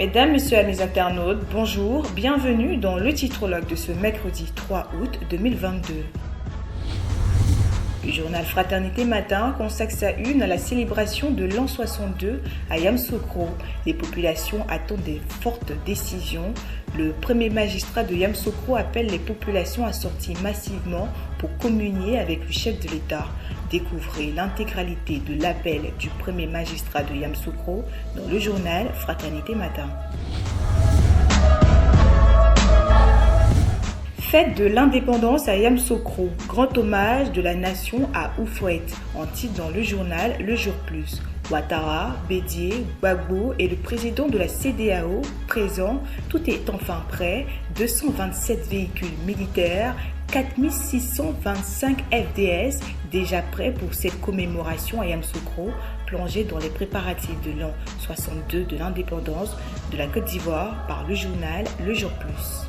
Mesdames, Messieurs, amis internautes, bonjour, bienvenue dans le titrologue de ce mercredi 3 août 2022. Le journal Fraternité Matin consacre sa une à la célébration de l'an 62 à Yamoussoukro. Les populations attendent des fortes décisions. Le premier magistrat de Yamoussoukro appelle les populations à sortir massivement pour communier avec le chef de l'État. Découvrez l'intégralité de l'appel du premier magistrat de Yamoussoukro dans le journal Fraternité Matin. Fête de l'indépendance à Yamoussoukro, grand hommage de la nation à Houphouët, en titre dans le journal Le Jour Plus. Ouattara, Bédié, Gbagbo et le président de la CEDEAO présent, tout est enfin prêt, 227 véhicules militaires, 4625 FDS déjà prêts pour cette commémoration à Yamoussoukro, plongée dans les préparatifs de l'an 62 de l'indépendance de la Côte d'Ivoire par le journal Le Jour Plus.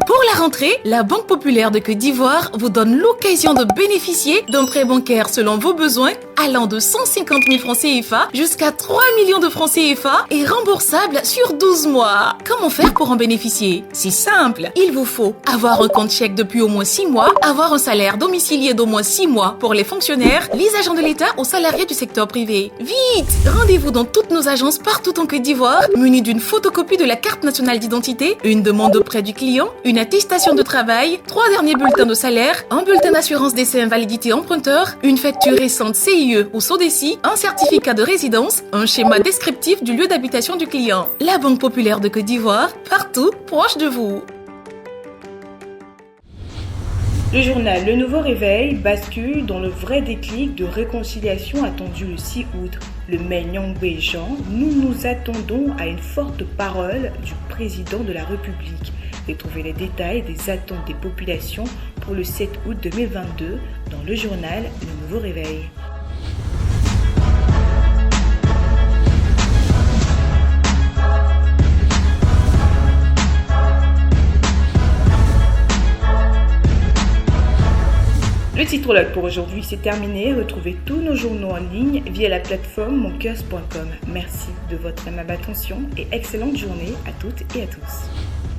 Pour la rentrée, la Banque Populaire de Côte d'Ivoire vous donne l'occasion de bénéficier d'un prêt bancaire selon vos besoins allant de 150 000 francs CFA jusqu'à 3 millions de francs CFA et remboursable sur 12 mois. Comment faire pour en bénéficier? C'est simple, il vous faut avoir un compte chèque depuis au moins 6 mois, avoir un salaire domicilié d'au moins 6 mois pour les fonctionnaires, les agents de l'État ou salariés du secteur privé. Vite! Rendez-vous dans toutes nos agences partout en Côte d'Ivoire, munis d'une photocopie de la carte nationale d'identité, une demande auprès du client, une attestation de travail, 3 derniers bulletins de salaire, un bulletin d'assurance décès invalidité emprunteur, une facture récente CIE ou SODECI, un certificat de résidence, un schéma descriptif du lieu d'habitation du client. La Banque Populaire de Côte d'Ivoire, partout, proche de vous. Le journal Le Nouveau Réveil bascule dans le vrai déclic de réconciliation attendu le 6 août. Le maire Nyongbe Jean, nous nous attendons à une forte parole du président de la République. Retrouvez les détails des attentes des populations pour le 7 août 2022 dans le journal Le Nouveau Réveil. Le titrologue pour aujourd'hui c'est terminé. Retrouvez tous nos journaux en ligne via la plateforme monkios.com. Merci de votre aimable attention et excellente journée à toutes et à tous.